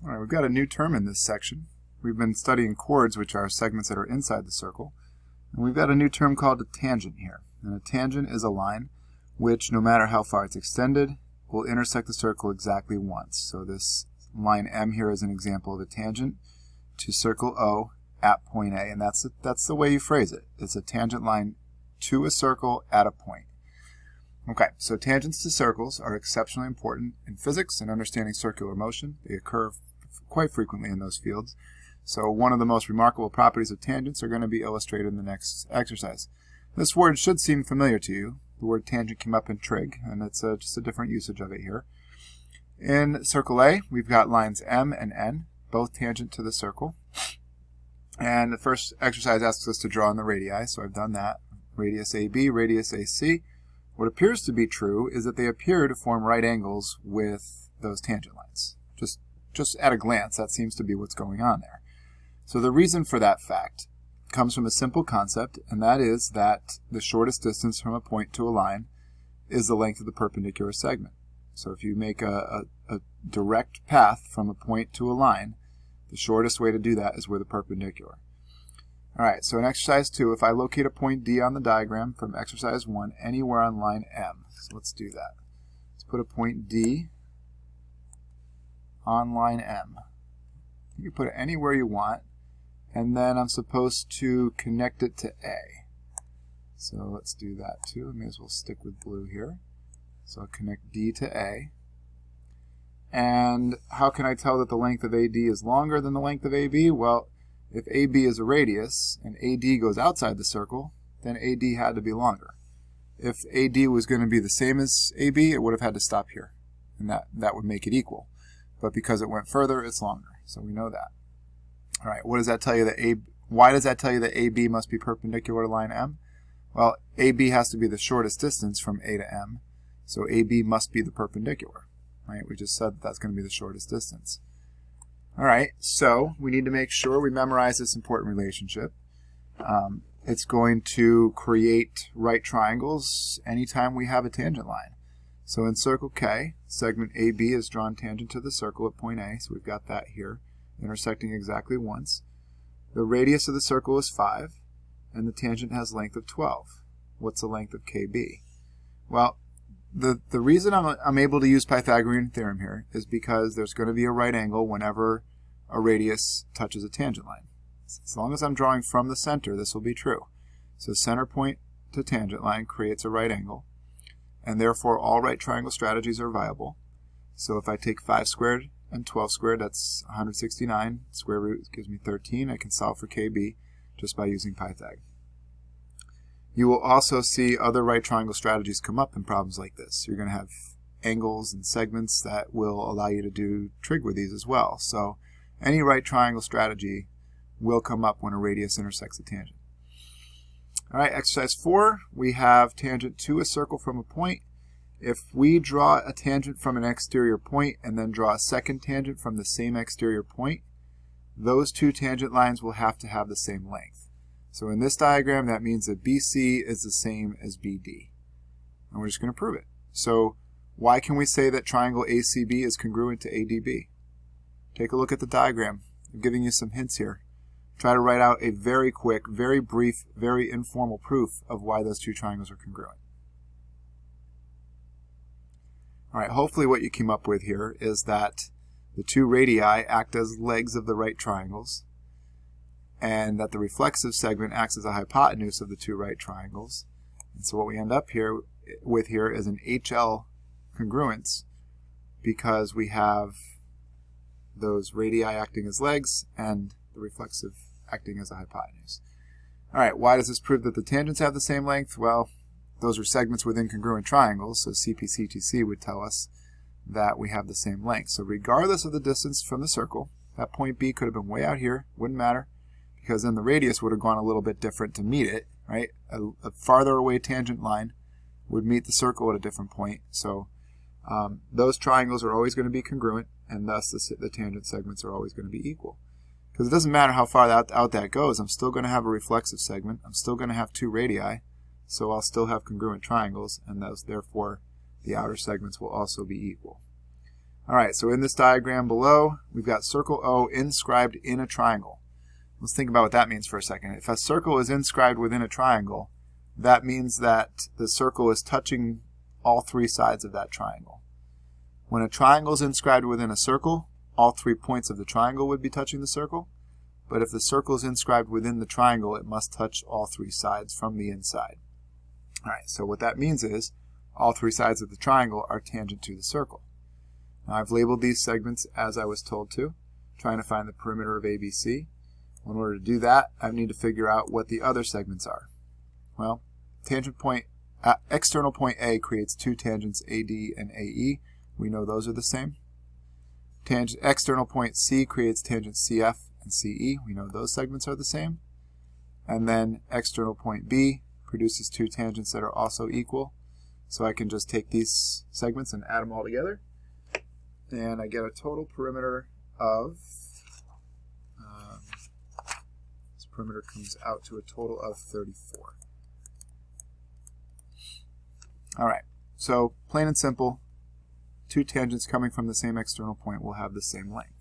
All right, we've got a new term in this section. We've been studying chords, which are segments that are inside the circle. And we've got a new term called a tangent here. And a tangent is a line which, no matter how far it's extended, will intersect the circle exactly once. So this line M here is an example of a tangent to circle O at point A. And that's the way you phrase it. It's a tangent line to a circle at a point. Okay, so tangents to circles are exceptionally important in physics and understanding circular motion. They occur quite frequently in those fields. So one of the most remarkable properties of tangents are going to be illustrated in the next exercise. This word should seem familiar to you. The word tangent came up in trig, and it's just a different usage of it here. In circle A, we've got lines M and N, both tangent to the circle. And the first exercise asks us to draw in the radii, so I've done that. Radius AB, radius AC. What appears to be true is that they appear to form right angles with those tangent lines. Just at a glance, that seems to be what's going on there. So the reason for that fact comes from a simple concept, and that is that the shortest distance from a point to a line is the length of the perpendicular segment. So if you make a direct path from a point to a line, the shortest way to do that is with a perpendicular. All right, so in exercise 2, if I locate a point D on the diagram from exercise 1 anywhere on line M, so let's do that. Let's put a point D on line M. You can put it anywhere you want, and then I'm supposed to connect it to A. So let's do that too. I may as well stick with blue here. So I'll connect D to A. And how can I tell that the length of AD is longer than the length of AB? Well, if AB is a radius and AD goes outside the circle, then AD had to be longer. If AD was going to be the same as AB, it would have had to stop here, and that would make it equal. But because it went further, it's longer. So we know that. All right, what does that tell you why does that tell you that AB must be perpendicular to line M? Well, AB has to be the shortest distance from A to M, so AB must be the perpendicular. Right? We just said that's going to be the shortest distance. All right, so we need to make sure we memorize this important relationship. It's going to create right triangles anytime we have a tangent line. So in circle K, segment AB is drawn tangent to the circle at point A, so we've got that here, intersecting exactly once. The radius of the circle is 5, and the tangent has length of 12. What's the length of KB? Well, the reason I'm able to use Pythagorean theorem here is because there's going to be a right angle whenever a radius touches a tangent line. As long as I'm drawing from the center, this will be true. So center point to tangent line creates a right angle, and therefore all right triangle strategies are viable. So if I take 5 squared and 12 squared, that's 169. Square root gives me 13. I can solve for KB just by using Pythag. You will also see other right triangle strategies come up in problems like this. You're going to have angles and segments that will allow you to do trig with these as well. So any right triangle strategy will come up when a radius intersects a tangent. All right, exercise 4, we have tangent to a circle from a point. If we draw a tangent from an exterior point and then draw a second tangent from the same exterior point, those two tangent lines will have to have the same length. So in this diagram, that means that BC is the same as BD. And we're just going to prove it. So why can we say that triangle ACB is congruent to ADB? Take a look at the diagram. I'm giving you some hints here. Try to write out a very quick, very brief, very informal proof of why those two triangles are congruent. All right, hopefully what you came up with here is that the two radii act as legs of the right triangles, and that the reflexive segment acts as a hypotenuse of the two right triangles. And so what we end up with here is an HL congruence, because we have those radii acting as legs and the reflexive acting as a hypotenuse. All right, why does this prove that the tangents have the same length? Well, those are segments within congruent triangles, so CPCTC would tell us that we have the same length. So regardless of the distance from the circle, that point B could have been way out here, wouldn't matter, because then the radius would have gone a little bit different to meet it, right? A farther away tangent line would meet the circle at a different point. So those triangles are always going to be congruent, and thus the tangent segments are always going to be equal. Because it doesn't matter how far out that goes, I'm still going to have a reflexive segment. I'm still going to have two radii, so I'll still have congruent triangles, and those, therefore the outer segments will also be equal. All right, so in this diagram below, we've got circle O inscribed in a triangle. Let's think about what that means for a second. If a circle is inscribed within a triangle, that means that the circle is touching all three sides of that triangle. When a triangle is inscribed within a circle, all 3 points of the triangle would be touching the circle. But if the circle is inscribed within the triangle, it must touch all 3 sides from the inside. All right, so what that means is all 3 sides of the triangle are tangent to the circle. Now I've labeled these segments as I was told to, trying to find the perimeter of ABC. In order to do that, I need to figure out what the other segments are. Well, external point A creates 2 tangents AD and AE. We know those are the same. External point C creates tangents CF and CE. We know those segments are the same. And then external point B produces 2 tangents that are also equal. So I can just take these segments and add them all together. And I get a total perimeter of, this perimeter comes out to a total of 34. All right, so plain and simple, 2 tangents coming from the same external point will have the same length.